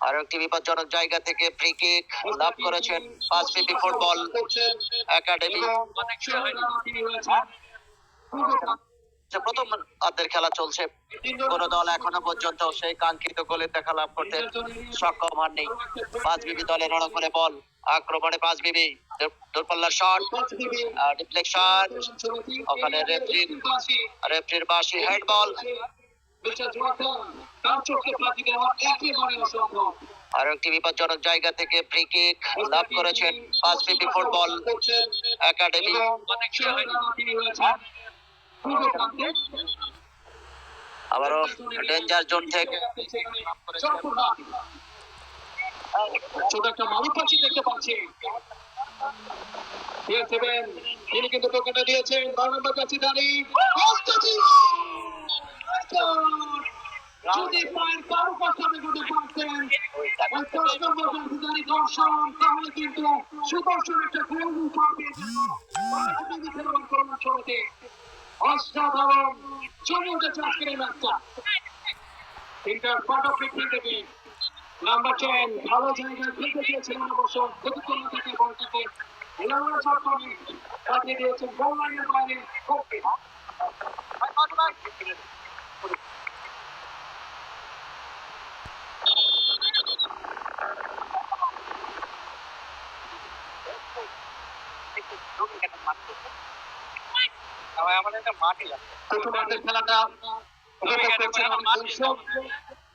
আর একটি বিপজ্জনক জায়গা থেকে ফ্রি কিক লাভ করেছেন 5 পিপি ফুটবল একাডেমি। প্রথম অর্ধের খেলা চলছে, কোন দল এখনো পর্যন্ত সেই কাঙ্ক্ষিত গোলের দেখা লাভ করতে সক্ষম হননি। 5 বিবি দলের রণকরে বল আক্রমণে 5 বিবি দূরপাল্লার শট ডিফ্লেকশন, ওখানে রেফরির বাঁশি হেড বল। আর একটি বিপজ্জনক জায়গা থেকে ফ্রি কিক লাভ করেছেন 5 পিপি ফুটবল একাডেমি। আবারও ডেঞ্জার জোন থেকে ছোট একটা মারুফ পাচ্ছি দেখতে পাচ্ছি, তিনি কিন্তু টোকাটা দিয়েছেন 12 নম্বর কাছে দাঁড়িয়ে যদি পায়ের কারো কথা যদি পারতেন ওই 10 নম্বর কাছে দর্শন, তাহলে কিন্তু সুদর্শন একটা গোল পাবেন। অসাধারণ চলে উঠেছে আজকের এই ম্যাচটা। তিনটার ফটো ফিফটি থেকে নাম্বার 10 ভালো জায়গায় খেলতে চেয়েছিলেন, অবশ্য প্রতিপন্ন থেকে বলটাকে পাঠিয়ে দিয়েছেন গোল লাইনের বাইরে। খেলাটা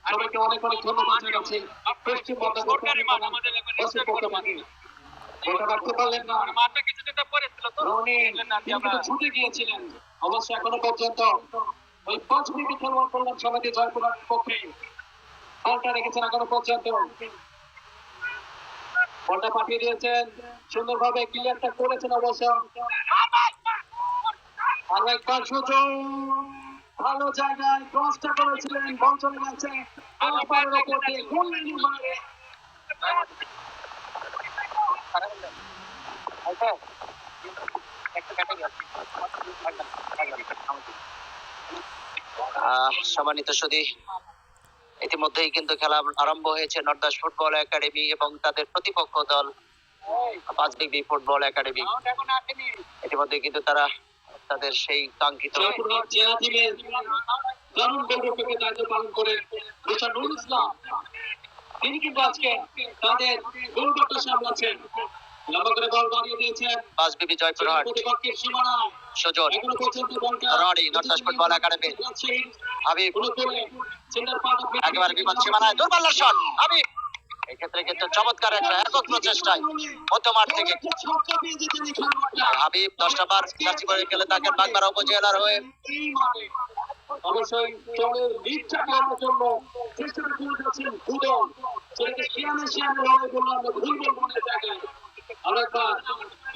সবাইকে অনেক অনেক ধন্যবাদ জানাচ্ছি। পশ্চিমবঙ্গ ছুটে গিয়েছিলেন, অবশ্য এখনো পর্যন্ত ওই 5 মিনিট খেলোয়াড় কল্যাণ সমিতি জয়পুরের পক্ষে বলটা রেখেছেন এখনো পর্যন্ত। বলটা পাঠিয়ে দিয়েছেন, সুন্দরভাবে ক্লিয়ারটা করেছেন, অবশ্য আরেকবার সুযোগ ভালো জায়গায় ক্রসটা করেছিলেন, বল চলে গেছে গোল লাইনের বাইরে। সম্মানিত সুধী, ইতিমধ্যেই কিন্তু খেলা আরম্ভ হয়েছে নর্দাস ফুটবল একাডেমি এবং তাদের প্রতিপক্ষ দল 5 বিবি ফুটবল একাডেমি। ইতিমধ্যে কিন্তু তারা তাদের সেই কাঙ্ক্ষিত দায়িত্ব পালন করে নুরুল ইসলাম, তিনি কিন্তু আজকে তাদের গোলরক্ষক সামলাচ্ছেন। লম্বা করে বল বাড়িয়ে দিয়েছেন 5 বিবি জয়পুরহাট সুজন রনি নর্দাস ফুটবল একাডেমি। হাবিব একেবারে বিপদ সীমানায় দূরপাল্লার শট হাবিব, এক্ষেত্রে কিন্তু চমৎকার একটা একক প্রচেষ্টায় মধ্যমাঠ থেকে হাবিব 10 নম্বর জার্সি পরে গেলে তাকে বাগমারা উপজেলার হয়ে অবশ্যই দলের লিডটা নেওয়ার জন্য চেষ্টা করে যাচ্ছেন দুদল, সেটাকে শিয়ানে লড়াই করলাম ভুলবল মনের জায়গায়। আরেকবার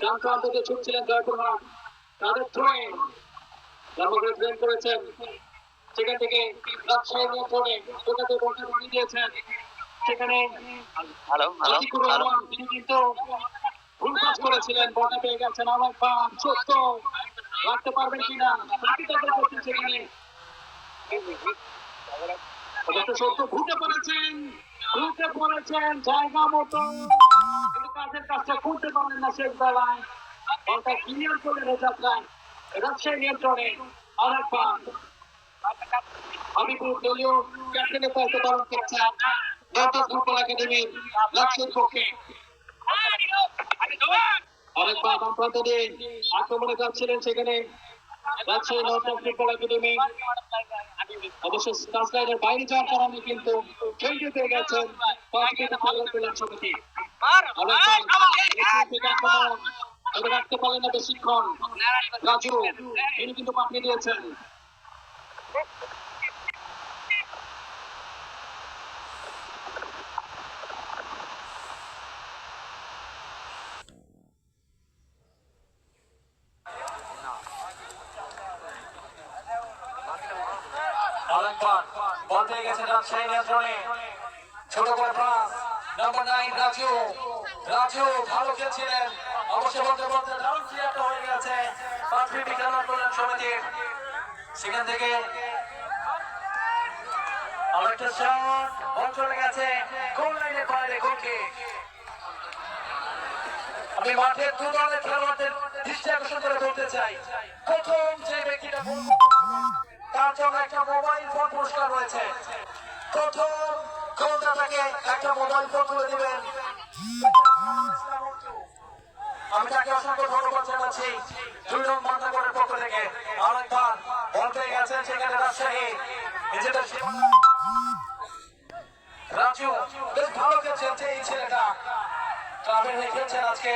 ডান প্রান্ত থেকে ছুটছিলেন জয়পুরহাট, তাদের থ্রোয়ে লম্বা ট্রেন করেছেন, সেখান থেকে রাজশাহী নিয়ন্ত্রণে টোকাতে বলটা বাড়িয়ে দিয়েছেন। সেখানে তিনি কিন্তু ভুল কাজ করেছিলেন, বলটা পেয়ে গেছেন। আরেকবার সত্য রাখতে পারবেন কিনা সেখানে সত্য ঢুকে পড়েছেন জায়গা মতো, কিন্তু কাজের কাজটা করতে পারেন না শেষ বেলায়। বলটা ক্লিয়ার করে যাত্রায় রাজশাহী নিয়ন্ত্রণে। আরেকবার হাবিবুর দলীয় ক্যাপ্টেনের দায়িত্ব পালন করছেন নর্দাস ফুটবল একাডেমির রাজশাহীর পক্ষে। আরেকবার বাম প্রান্ত দিয়ে আক্রমণে যাচ্ছিলেন সেখানে রাজশাহী নর্দাস ফুটবল একাডেমি, অবশ্য টাচলাইনের বাইরে যাওয়ার কারণে কিন্তু খেলতে পেয়ে গেছেন 5 বিবি খেলোয়াড় কল্যাণ সমিতি। রাখতে পারলেন না বেশিক্ষণ রাজু, তিনি কিন্তু পাঠিয়ে দিয়েছেন। বল পেয়ে গেছেন রাজশাহী নিয়ন্ত্রণে, ছোট করে পাস নাম্বার 9 রাজু ভালো খেলছিলেন, অবশ্যই বলতে দারুণ ক্লিয়ারটা হয়ে গেছে 5 বিবি খেলোয়াড় কল্যাণ সমিতির। সেখান থেকে আরেকটা শট চলে গেছে গোল লাইনের বাইরে গোলকে। আমি মাঠের দু দলের খেলোয়াড়দের দৃষ্টি আকর্ষণ করে বলতে চাই, প্রথম যে ব্যক্তিটা গোল তার জন্য একটা মোবাইল ফোন পুরস্কার রয়েছে। প্রথম গোলদাতাকে একটা মোবাইল ফোন তুলে দিবেন। আমি তাকে অসংখ্য ধন্যবাদ জানাচ্ছি 2 নং মান্দাগড়ের পক্ষ থেকে। আরেকবার বলতে গেছেন সেখানে রাজশাহী নিজেদের রাজু বেশ ভালো খেলছেন যে এই ছেলেটা, ক্লাবের হয়ে খেলছেন আজকে।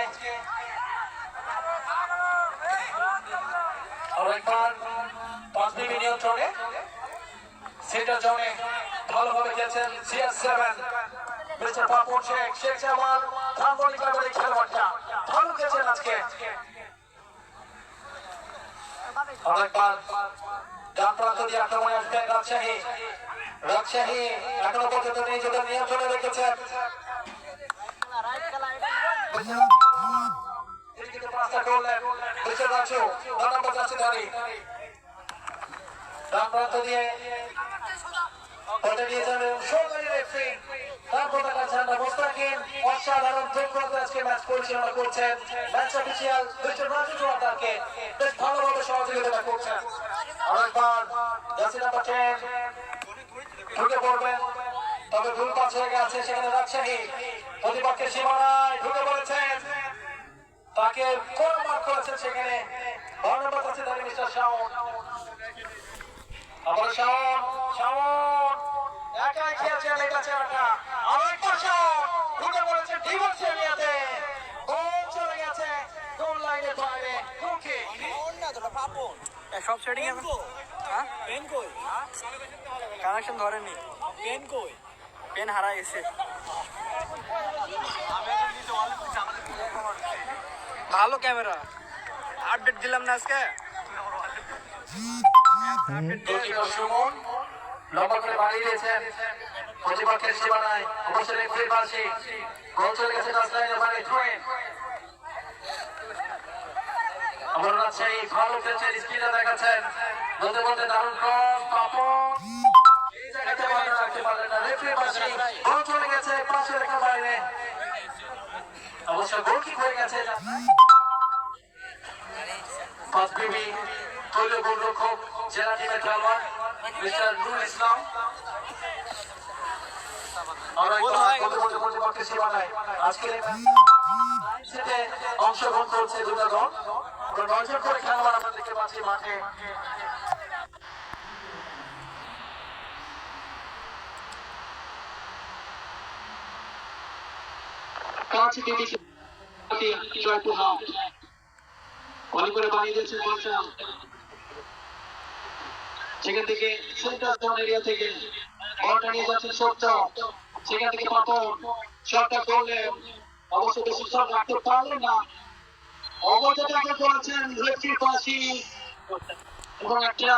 আরেকবার 5 বিবি নিয়ন্ত্রণে সেটা জনে ভালোভাবে খেলছেন CS7 মিস্টার পাপন শেখ জামাল ধানমন্ডি ক্লাবের এই খেলোয়াড়টা ভালো খেলছেন আজকে। আরেকবার ডান প্রান্ত দিয়ে আক্রমণে আসবেন রাজশাহী এখনো পর্যন্ত নিজেদের নিয়ন্ত্রণে রেখেছেন। পাঁচটা করলেন রাজু ধন্যবাদ যাচ্ছে দাঁড়ি ডান প্রান্ত দিয়ে নিয়ে যাবেন সরকারি রেফারি। তারপর দেখা ঝান্ডা মোস্তাকিম অসাধারণ যোগ্যতা আজকে ম্যাচ পরিচালনা করছেন। ম্যাচ অফিসিয়াল মিস্টার রাজু জোয়ারদারকে বেশ ভালোভাবে সহযোগিতা করছেন। আরেকবার জার্সি নাম্বার 10 ঢুকে পড়বেন, তবে ভুল পাস হয়ে গেছে সেখানে রাজশাহী প্রতিপক্ষের সীমানায় ঢুকে পড়েছেন, তাকে কোন মার্ক করেছেন সেখানে ধন্যবাদ আছে তাদের মিস্টার শাওন। আবার শাওন একাই খেলছেন এটা ছেলেটা। আরেকবার শাওন ঢুকে পড়েছেন ডিভোর্স এরিয়াতে, গোল চলে গেছে গোল লাইনের বাইরে। গোলকে সব সেটিং আছে। হ্যাঁ পেন কই? কানেকশন ধরেনি। পেন কই? পেন হারাই গেছে। ভালো ক্যামেরা, আপডেট দিলাম না আজকে। সুমন লম্বা করে বাড়িয়ে দিয়েছেন প্রতিপক্ষের সীমানায়, অবশ্যই রেফারির পাশে গোল চলে গেছে টাচ লাইনের বাইরে। ট্রেন আমার রাজশাহী ভালো খেলছেন, স্পিডে দেখাচ্ছেন, বলতে বলতে দারুণ ক্রস পাপন এই জায়গাতে বল রাখতে পারলেন না। রেফারির পাশে গোল চলে গেছে পাশে রেখার বাইরে, অবশ্য গোল কিক হয়ে গেছে। 5 বিবি তৈল গোলরক্ষক জেলা টিমের খেলোয়াড় মিস্টার নুরুল ইসলাম। প্রতিপক্ষের সীমানায় আজকের অংশগ্রহণ করছে দুটো দল, 9 জন করে খেলোয়াড় আমরা দেখতে পাচ্ছি মাঠে। কাছে দিদি জয়পুর হাট ভালো করে বানিয়ে দিয়েছেন বলটা। সেখান থেকে সেন্টার জোন এরিয়া থেকে বলটা নিয়ে যাচ্ছেন সত্য, সেখান থেকে পাপন শটটা করলেন, অবশ্য বেশি শট রাখতে পারলেন না, অবদান করেছেন রেফারির পাশে এবং একটা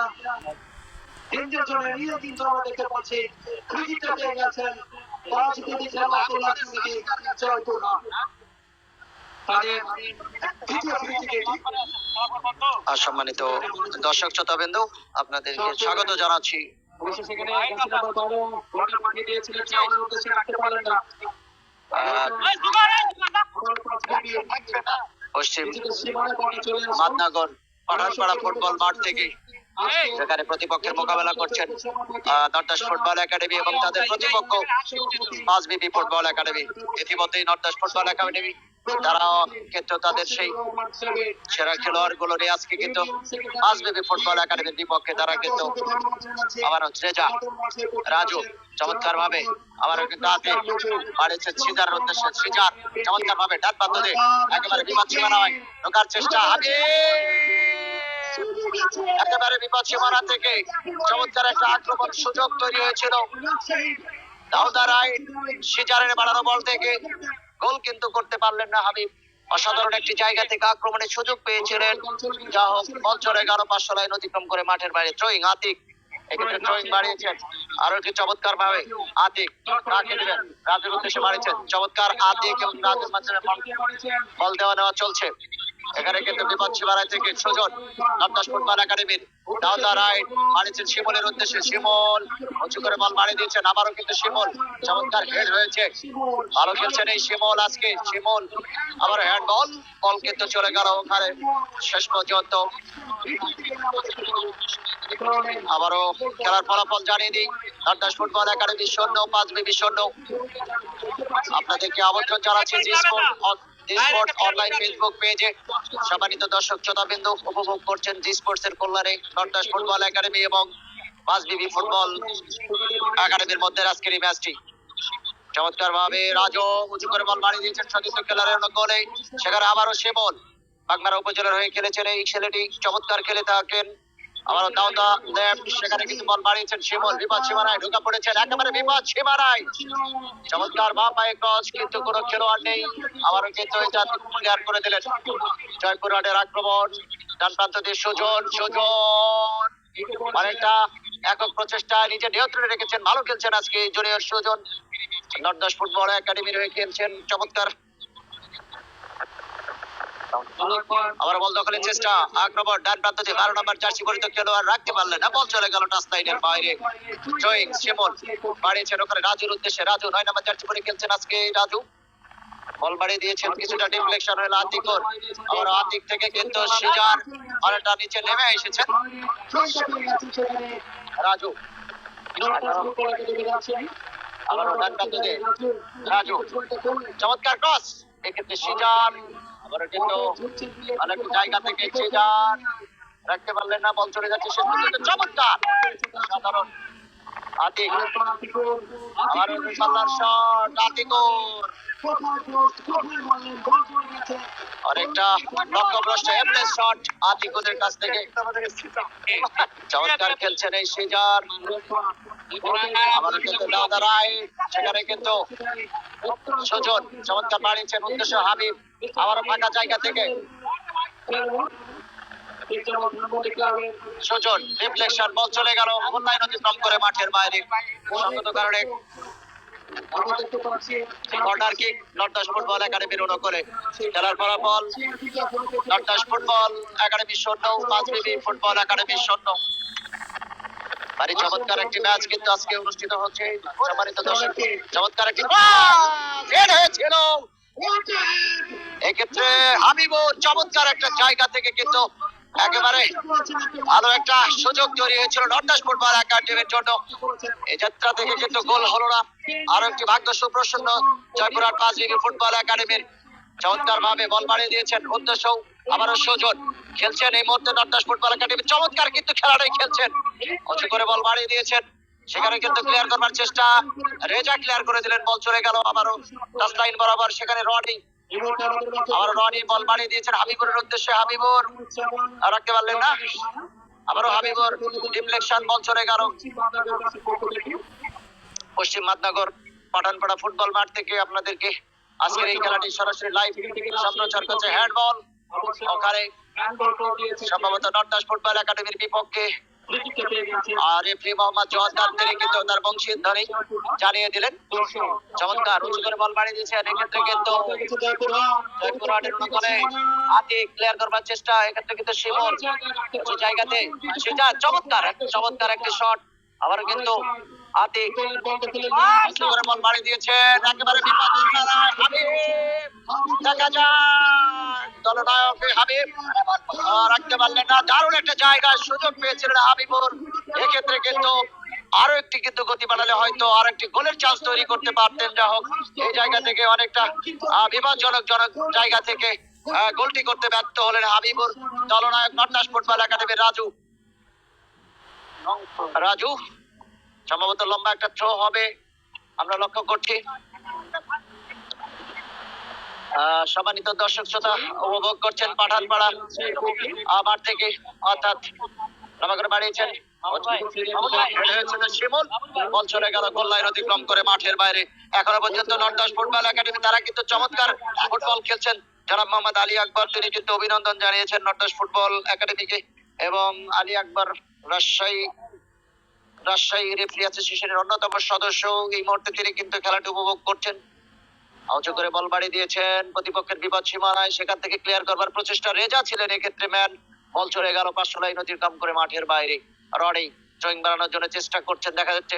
ডেঞ্জার জোন এরিয়া কিন্তু আমরা দেখতে পাচ্ছি। ক্রিকেটটা পেয়ে গেছেন 5 বিবি খেলা করলেন থেকে জয়পুর হাট তাদের দ্বিতীয় ফ্রি টিকেট। সম্মানিত দর্শক শ্রোতাবৃন্দ, আপনাদেরকে স্বাগত জানাচ্ছি সেখানে বলটা মাটিয়ে দিয়েছিলেন, চাওয়ার উদ্দেশ্যে রাখতে পারলেন না। পশ্চিম মাদনাগর পাঠানপাড়া ফুটবল মাঠ থেকে, যেখানে প্রতিপক্ষের মোকাবেলা করছেন নর্দাস ফুটবল একাডেমি এবং তাদের প্রতিপক্ষ 5 বিবি ফুটবল একাডেমি। ইতিমধ্যেই নর্দাস ফুটবল একাডেমি তারা কিন্তু তাদের সেই সেরা খেলোয়াড় গুলো নিয়ে আজকে কিন্তু 5 বিবি ফুটবল একাডেমির বিপক্ষে তারা কিন্তু আবার রেজা রাজু চমৎকার ভাবে আবার কিন্তু হাতে বাড়িয়েছে সিজারের উদ্দেশ্যে। সিজার চমৎকার ভাবে ডান প্রান্ত দিয়ে একেবারে বিপদ সীমানা হয় ঢোকার চেষ্টা, একেবারে বিপদ সীমানা থেকে চমৎকার একটা আক্রমণ সুযোগ তৈরি হয়েছিল। দাউদা রায় সিজারের বাড়ানো বল থেকে গোল কিন্তু করতে পারলেন না হাবিব। অসাধারণ একটি জায়গা থেকে আক্রমণের সুযোগ পেয়েছিলেন, যা হোক বল চলে গেল 500 লাইন অতিক্রম করে মাঠের বাইরে। থ্রোয়িং আতিক, এক্ষেত্রে থ্রোয়িং বাড়িয়েছেন আরো কি চমৎকার ভাবে আতিক, কাকে দিবেন রাজুর উদ্দেশ্যে বাড়িয়েছেন চমৎকার আতিক এবং রাজুর মাঝে বল দেওয়া নেওয়া চলছে। এখানে কিন্তু বিপদ সীমানায় থেকে সুজন নর্দাস ফুটবল একাডেমির ডাউন দা রাইট মারিছেন শিমুলের উদ্দেশ্যে। শিমুল উঁচু করে বল মারি দিয়েছেন, আবারও কিন্তু শিমুল চমৎকার হেড হয়েছে, ভালো খেলছেন এই শিমুল আজকে। শিমুল আবার হ্যান্ড বল, বল কিন্তু চলে গেল ওখানে শেষ পর্যন্ত। আবারও খেলার ফলাফল জানিয়ে দিই, নর্দাস ফুটবল একাডেমি 0, 5 বিবি 0। আপনাদেরকে আমন্ত্রণ জানাচ্ছি জি স্পোর্টস অনলাইন ফেসবুক পেজে। সম্মানিত দর্শক শ্রোতাবৃন্দ, উপভোগ করছেন জি স্পোর্টস এর কল্যাণে নর্দাস ফুটবল একাডেমি এবং 5 বিবি ফুটবল একাডেমির মধ্যে আজকের এই ম্যাচটি। চমৎকার ভাবে রাজু উঁচু করে বল মারি দিয়েছেন সতীর্থ খেলারের গোলে। সেখানে আবারও শিমুল বাগমারা উপজেলার হয়ে খেলেছেন এই ছেলেটি, চমৎকার খেলে থাকেন। আবারও ডাউন দা লেফট, সেখানে কিন্তু বল মারিয়েছেন শিমুল, বিপদ সীমানায় ঢোকা পড়েছেন, একেবারে বিপদ সীমানায় চমৎকার বাম পায়ে ক্রস, কিন্তু কোনো খেলোয়াড় নেই। আবারও কিন্তু এটা ক্লিয়ার করে দিলেন। জয়পুরহাটের আক্রমণ ডান প্রান্ত দিয়ে সুজন অনেকটা একক প্রচেষ্টায় নিজে নিয়ন্ত্রণে রেখেছেন, ভালো খেলছেন আজকে জুনিয়র সুজন। নর্দাস ফুটবল একাডেমির হয়ে খেলছেন চমৎকার। আবার বল দখলের চেষ্টা, আক্রমণ ডান প্রান্ত দিয়ে 12 নম্বর জার্সি পরিহিত খেলোয়াড় রাখতে পারলেন না, বল চলে গেল টাচ লাইনের বাইরে। জয়িং শিমুল বাড়িয়েছেন ওখানে রাজুর উদ্দেশ্যে। রাজু 9 নম্বর জার্সি পরে খেলছেন আজকে। রাজু বল বাড়িয়ে দিয়েছেন, কিছুটা ডিফ্লেকশন হলো আতিকর। আবার আতিক থেকে কিন্তু সিজার অনেকটা নিচে নেমে এসেছেন। রাজু আবার ডান প্রান্ত দিয়ে রাজু চমৎকার ক্রস, এক্ষেত্রে সিজার আবারও কিন্তু অনেক জায়গা থেকে সিজার রাখতে পারলেন না, বল চলে যাচ্ছে শেষ পর্যন্ত। চমৎকার সাধারণ আতিক, আবার সাল্লার শট আতিকর অনেকটা লক্ষ্যভ্রষ্ট এমএস শট আতিকুদের কাছ থেকে। চমৎকার খেলছেন এই সিজার, আমাদের কিন্তু দাদা রায়, সেখানে কিন্তু সুজন চমৎকার বাড়িয়েছেন উদ্দেশ্য হাবিব, আবারও ফাঁকা জায়গা থেকে সুজন রিফ্লেকশন, বল চলে গেল অনলাইন অতিক্রম করে মাঠের বাইরে। সঙ্গত কারণে কর্নার কিক নর্দাস ফুটবল একাডেমির অনুকূলে। খেলার ফলাফল নর্দাস ফুটবল একাডেমি 0, 5 বিবি ফুটবল একাডেমি 0। ভারী চমৎকার একটি ম্যাচ কিন্তু আজকে অনুষ্ঠিত হচ্ছে। সম্মানিত দর্শক, চমৎকার একটি হেড হয়েছিল এক্ষেত্রে হাবিবও চমৎকার একটা জায়গা থেকে কিন্তু একেবারে ভালো একটা সুযোগ তৈরি হয়েছিল নর্দাস ফুটবল একাডেমির জন্য। এই যাত্রা থেকে কিন্তু গোল হলো না। আরো একটি ভাগ্য সুপ্রসন্ন জয়পুরহাট 5 বিবি ফুটবল একাডেমির, চমৎকার ভাবে বল বাড়িয়ে দিয়েছেন উদ্দেশ্য। আবারও সুজন খেলছেন এই মুহূর্তে নর্দাস ফুটবল একাডেমি, চমৎকার কিন্তু খেলাটাই খেলছেন, উঁচু করে বল বাড়িয়ে দিয়েছেন, সেখানে কিন্তু ক্লিয়ার করবার চেষ্টা, রেজা ক্লিয়ার করে দিলেন, বল চলে গেল আবারও টাচ লাইন বরাবর। সেখানে রনি, আবার রনি বল বাড়িয়ে দিয়েছেন হাবিবুরের উদ্দেশ্যে, হাবিবুর রাখতে পারলেন না, আবারও হাবিবুর ডিফ্লেকশন, বল চলে গেল। পশ্চিম মাদনগর পাঠানপাড়া ফুটবল মাঠ থেকে আপনাদেরকে আজকের এই খেলাটি সরাসরি লাইভ সম্প্রচার করছে। হ্যান্ড বল ওখানে সম্ভবত নর্দাস ফুটবল একাডেমির বিপক্ষে, আর রেফারি মোহাম্মদ জওয়াদ তিনি কিন্তু তার বংশীধ্বনি জানিয়ে দিলেন। চমৎকার উঁচু করে বল বাড়িয়ে দিয়েছেন, এক্ষেত্রে কিন্তু জয়পুরহাটের অনুকূলে আতিক ক্লিয়ার করবার চেষ্টা, এক্ষেত্রে কিন্তু শিমুল উঁচু জায়গাতে সিজার, চমৎকার একটি শট, আবার কিন্তু আতিক উঁচু করে বল বাড়িয়ে দিয়েছেন, একেবারে বিপদ সীমানায় হাবিব, দেখা যায় দলনায়ক হাবিব রাখতে পারলেন না, দারুণ একটা জায়গায় সুযোগ পেয়েছিলেন হাবিবুর। এক্ষেত্রে কিন্তু আরো একটি কিন্তু গতি বাড়ালে হয়তো আর একটি গোলের চান্স তৈরি করতে পারতেন। যা হোক, এই জায়গা থেকে অনেকটা বিপজ্জনক জায়গা থেকে গোলটি করতে ব্যর্থ হলেন হাবিবুর। দলনায়ক নর্দাস ফুটবল একাডেমির রাজু সম্ভবত লম্বা একটা থ্রো হবে আমরা লক্ষ্য করছি। সম্মানিত দর্শক শ্রোতা, উপভোগ করছেন পাঠানপাড়া মাঠ থেকে, অর্থাৎ নবাগর বাড়িয়েছেন শিমুল, বল চলে গেল গোল লাইন অতিক্রম করে মাঠের বাইরে। এখনো পর্যন্ত নর্দাস ফুটবল একাডেমি তারা কিন্তু চমৎকার ফুটবল খেলছেন। জনাব মোহাম্মদ আলী আকবর তিনি কিন্তু অভিনন্দন জানিয়েছেন নর্দাস ফুটবল একাডেমিকে, এবং আলী আকবর রাজশাহী রেফারি অ্যাসোসিয়েশনের অন্যতম সদস্য, এই মুহূর্তে তিনি কিন্তু খেলাটি উপভোগ করছেন। উঁচু করে বল বাড়ি দিয়েছেন প্রতিপক্ষের বিপদ সীমানায়, সেখান থেকে ক্লিয়ার করবার প্রচেষ্টা রেজা ছিলেন এক্ষেত্রে ম্যান। বল চলে গেল 500 লাইন অতিক্রম করে মাঠের বাইরে। রনি ড্রয়িং বাড়ানোর জন্য চেষ্টা করছেন, দেখা যাচ্ছে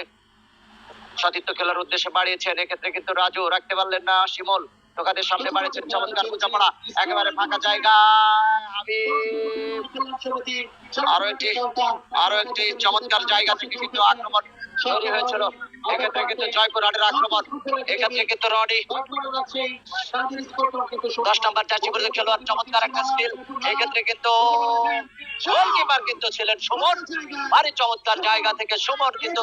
সতীর্থ খেলার উদ্দেশ্যে বাড়িয়েছেন, এক্ষেত্রে কিন্তু রাজু রাখতে পারলেন না। শিমল টোকাদের সামনে বাড়িয়েছেন, চমৎকার বোঝাপড়া, একেবারে ফাঁকা জায়গা। আমি আরো একটি চমৎকার জায়গা থেকে কিন্তু আক্রমণ তৈরি হয়েছিল, এক্ষেত্রে কিন্তু জয়পুর হাটের আক্রমণ, এক্ষেত্রে কিন্তু রনি 10 নম্বর জার্সি পরে খেলোয়াড়, চমৎকার একটা স্কিল, এক্ষেত্রে কিন্তু গোলকিপার কিন্তু ছিলেন সুমন। ভারী চমৎকার জায়গা থেকে সুমন কিন্তু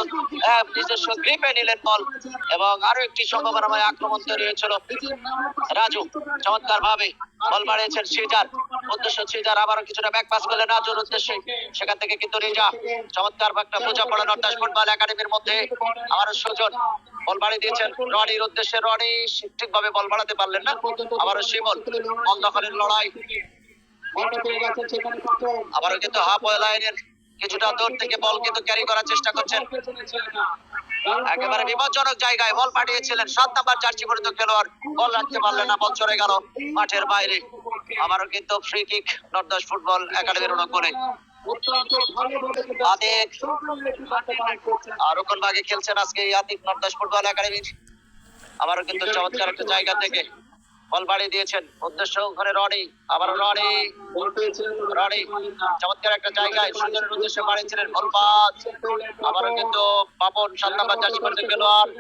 নিজস্ব গ্রিপে নিলেন বল, এবং আরো একটি সম্ভাবনাময় আক্রমণ তৈরি হয়েছিল। রাজু চমৎকার ভাবে বল বাড়িয়েছেন, সিজার উদ্দেশ্য, সিজার আবারও কিছুটা ব্যাক পাস করলেন রাজুর উদ্দেশ্যে, সেখান থেকে কিন্তু রেজা চমৎকার একটা বোঝাপড়া নর্দাস ফুটবল একাডেমির মধ্যে। আবারও সুজন বল বাড়িয়ে দিয়েছেন রনির উদ্দেশ্যে, রনি ঠিকভাবে বল বাড়াতে পারলেন না। আবারও শিমল বল দখলের লড়াই, আবারও কিন্তু হাফ লাইনের কিছুটা দূর থেকে বল কিন্তু ক্যারি করার চেষ্টা করছেন, একেবারে বিপজ্জনক জায়গায় বল পাঠিয়েছিলেন 7 নাম্বার জার্সি পরিহিত খেলোয়াড়, বল রাখতে পারলেন না, বল চলে গেল মাঠের বাইরে। আবারও কিন্তু ফ্রি কিক নর্দাস ফুটবল একাডেমির অনুকূলে। আরোকন ভাগে খেলছেন আজকে আতিক নর্দাস ফুটবল একাডেমির। আবারও কিন্তু চমৎকার একটা জায়গা থেকে বল বাড়িয়ে দিয়েছেন, উদ্দেশ্য ওখানে রনি, আবার রনি চমৎকার একটা জায়গায় সুন্দরের উদ্দেশ্যে বাড়িয়েছিলেন, বল পাস। আবারও কিন্তু পাপন 7 নাম্বার জার্সি পরিহিত খেলোয়াড়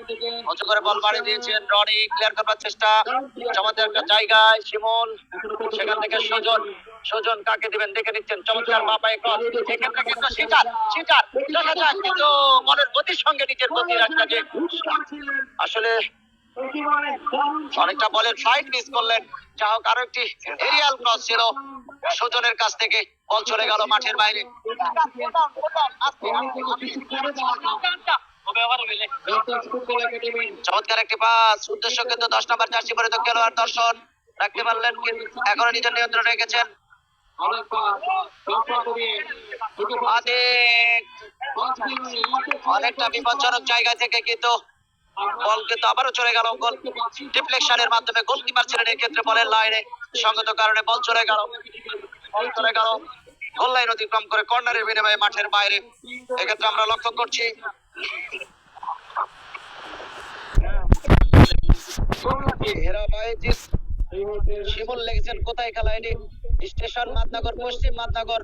উঁচু করে বল বাড়িয়ে দিয়েছেন, রনি ক্লিয়ার করবার চেষ্টা, চমৎকার একটা জায়গায় শিমুল, সেখান থেকে সুজন কাকে দিবেন দেখে নিচ্ছেন, চমৎকার বাপায় ক্রস, এক্ষেত্রে কিন্তু শিকার দেখা যায় কিন্তু বলের গতির সঙ্গে নিজের গতি রাখতে আসলে অনেকটা বলের ফ্লাইট মিস করলেন। যা হোক, আরো একটি এরিয়াল ক্রস ছিল সুজনের কাছ থেকে, বল চলে গেল মাঠের বাইরে। চমৎকার একটি পাস, উদ্দেশ্য কিন্তু 10 নম্বর জার্সি পরিহিত খেলোয়াড় দর্শন রাখতে পারলেন, কিন্তু এখনো নিজের নিয়ন্ত্রণে রেখেছেন। অনেকটা বিপজ্জনক জায়গা থেকে কিন্তু বল কিন্তু আবারও চলে গেল গোল ডিফ্লেকশনের মাধ্যমে, গোলকিপার ছিলেন এক্ষেত্রে বলের লাইনে, সঙ্গত কারণে বল চলে গেল গোল লাইন অতিক্রম করে কর্নারের বিনিময়ে মাঠের বাইরে। এক্ষেত্রে আমরা লক্ষ্য করছি শিমুল লেগেছেন কোথায় খেলা, এটি স্টেশন মাদনগর, পশ্চিম মাদনগর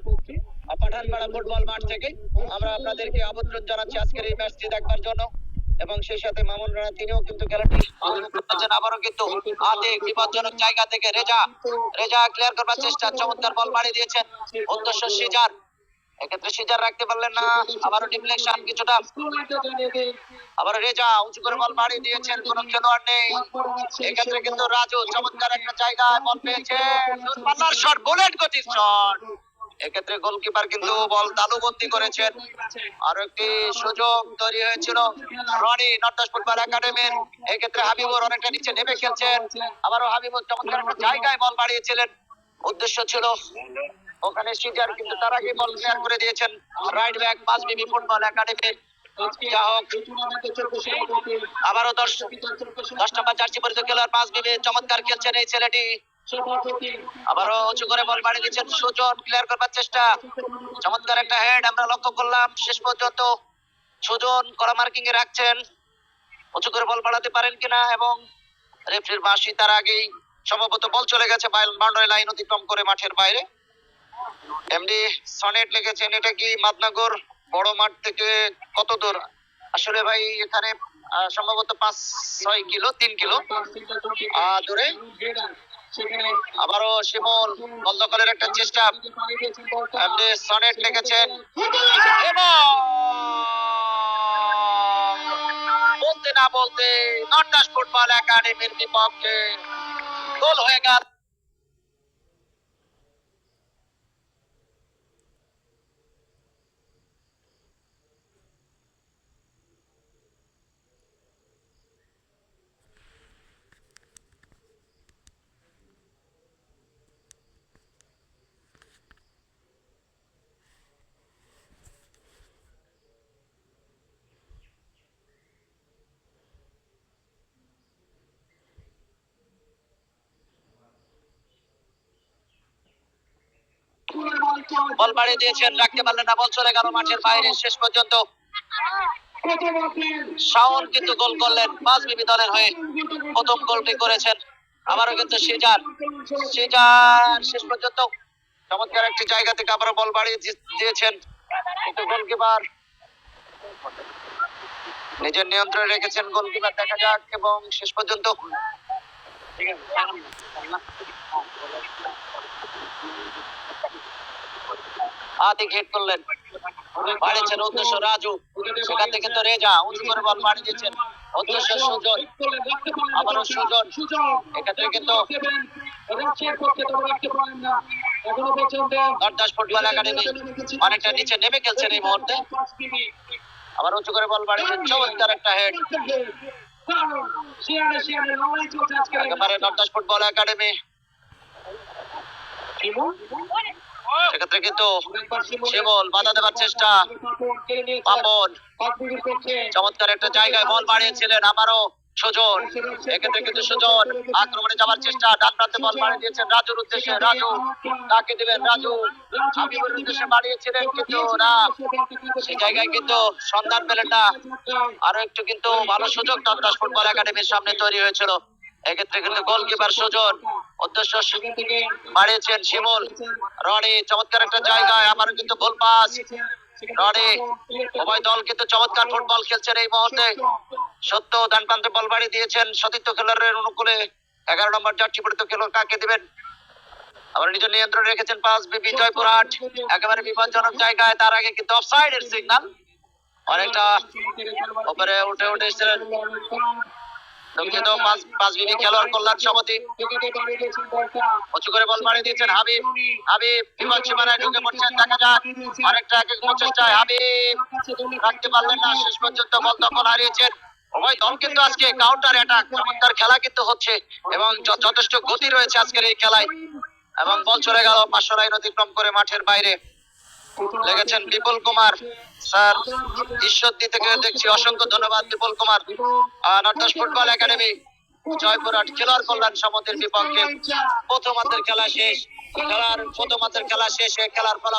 পাঠানপাড়া ফুটবল মাঠ থেকে আমরা আপনাদেরকে আমন্ত্রণ জানাচ্ছি আজকের এই ম্যাচটি দেখবার জন্য, এবং সেই সাথে মামুন রানা তিনিও কিন্তু খেলাটি করছেন। আবারও কিন্তু আতিক বিপজ্জনক জায়গা থেকে রেজা ক্লিয়ার করবার চেষ্টা, চমৎকার বল বাড়িয়ে দিয়েছেন, উদ্দেশ্য সিজার, এক্ষেত্রে সিজার রাখতে পারলেন না, আবারও ডিফ্লেকশন কিছুটা, আবার রেজা উঁচু করে বল বাড়িয়ে দিয়েছেন, কোন খেলোয়াড় নেই, এক্ষেত্রে কিন্তু রাজু চমৎকার একটা জায়গায় বল পেয়েছে, পাল্লার শট, বুলেট গতির শট, এক্ষেত্রে গোলকিপার কিন্তু বল তালুবন্দি করেছেন। আরো একটি সুযোগ তৈরি হয়েছিল রনি নর্দাস ফুটবল একাডেমির, এক্ষেত্রে হাবিবুর অনেকটা নিচে নেমে খেলছেন, আবারও হাবিবুর চমৎকার একটা জায়গায় বল বাড়িয়েছিলেন, উদ্দেশ্য ছিল ওখানে সিজার, কিন্তু তার আগে বল ক্লিয়ার করে দিয়েছেন রাইট ব্যাক মাসবিবি ফুটবল একাডেমির। যা হোক, আবারও 10 নম্বর জার্সি পরিহিত খেলোয়াড় মাসবিবি চমৎকার খেলছেন এই ছেলেটি, আবারও উঁচু করে বল বাড়িয়ে দিচ্ছেন সুজন, ক্লিয়ার করবার চেষ্টা, চমৎকার একটা হেড আমরা লক্ষ্য করলাম, শেষ পর্যন্ত সুজন কড়া মার্কিং এ রাখছেন, উঁচু করে বল বাড়াতে পারেন কিনা, এবং রেফারির বাঁশি তার আগেই সম্ভবত বল চলে গেছে বাউন্ডারি লাইন অতিক্রম করে মাঠের বাইরে। এমডি সনেট লিখেছেন, এটা কি মাদনগর বড় মাঠ থেকে কত দূর? আসলে ভাই এখানে সম্ভবত 5-6 কিলো, 3 কিলো দূরে। আবারও শিমুল বল দখলের একটা চেষ্টা, এমডি সনেট লিখেছেন, এবং বলতে না বলতে নর্দাস ফুটবল একাডেমির বিপক্ষে গোল হয়ে গেল। বল বাড়িয়ে দিয়েছেন, রাখতে পারলেন না, বল চলে গেল মাঠের বাইরে। শেষ পর্যন্ত শাওন কিন্তু গোল করলেন পাঁচ বিবি দলের হয়ে, প্রথম গোলটি করেছেন। আবারও কিন্তু সিজার শেষ পর্যন্ত চমৎকার একটি জায়গা থেকে আবারও বল বাড়িয়ে দিয়েছেন, কিন্তু গোলকিপার নিজের নিয়ন্ত্রণে রেখেছেন। গোলকিপার দেখা যাক, এবং শেষ পর্যন্ত আতিক হিট করলেন, বাড়িয়েছেন উদ্দেশ্য রাজু, সেখান থেকে কিন্তু রেজা উঁচু করে বল বাড়িয়ে দিয়েছেন, উদ্দেশ্য সুজন, আবারও সুজন, এক্ষেত্রে কিন্তু নর্দাস ফুটবল একাডেমি অনেকটা নিচে নেমে খেলছেন এই মুহূর্তে। আবার উঁচু করে বল বাড়িয়েছেন, চমৎকার একটা হেড, একেবারে নর্দাস ফুটবল একাডেমি। সেক্ষেত্রে কিন্তু শিমুল বাধা দেওয়ার চেষ্টা, পাপন চমৎকার একটা জায়গায় বল বাড়িয়েছিলেন, আবারও সুজন, এক্ষেত্রে কিন্তু সুজন আক্রমণে যাওয়ার চেষ্টা, ডান প্রান্তে বল বাড়িয়ে দিয়েছেন রাজুর উদ্দেশ্যে, রাজু তাকে দিলেন, রাজু হাবিবের উদ্দেশ্যে বাড়িয়েছিলেন, কিন্তু না, সেই জায়গায় কিন্তু সন্ধান পেলেন না। আরো একটু কিন্তু ভালো সুযোগ নর্দাস ফুটবল একাডেমির সামনে তৈরি হয়েছিল, এক্ষেত্রে কিন্তু গোলকিপার সুজন, উদ্দেশ্য বাড়িয়েছেন শিমুল, রনি চমৎকার একটা জায়গায়, আবারও কিন্তু গোল পাস, রনি, উভয় দল কিন্তু চমৎকার ফুটবল খেলছেন এই মুহূর্তে। সত্য ডান প্রান্তে বল বাড়িয়ে দিয়েছেন, সতীর্থ খেলোয়াড়ের অনুকূলে 11 নম্বর জার্সি পরিহিত খেলোয়াড় কাকে দিবেন, আবার নিজের নিয়ন্ত্রণে রেখেছেন পাঁচ বিবি জয়পুরহাট, একেবারে বিপজ্জনক জায়গায়। তার আগে কিন্তু অফসাইডের সিগন্যাল, অনেকটা উপরে উঠে এসেছিলেন দুঃখিত পাঁচ বিবি খেলোয়াড় কল্যাণ সমিতি। উঁচু করে বল বাড়িয়ে দিয়েছেন হাবিব, হাবিব বিপদ সীমানায় ঢুকে পড়ছেন, দেখা যাক আরেকটা প্রচেষ্টায় হাবিব রাখতে পারলেন না, শেষ পর্যন্ত বল দখল হারিয়েছেন। উভয় দল কিন্তু আজকে কাউন্টার অ্যাটাক, চমৎকার খেলা কিন্তু হচ্ছে এবং যথেষ্ট গতি রয়েছে আজকের এই খেলায়, এবং বল চলে গেল 500 লাইন অতিক্রম করে মাঠের বাইরে। লেগেছেন বিপুল কুমার স্যার, ঈশ্বরদী থেকে দেখছি, অসংখ্য ধন্যবাদ বিপুল কুমার। নর্দাস ফুটবল একাডেমি জয়পুরহাট খেলোয়াড় কল্যাণ সমিতির বিপক্ষে প্রথমার্ধের খেলা শেষ, খেলার প্রথমার্ধের খেলা শেষে খেলার ফলাফল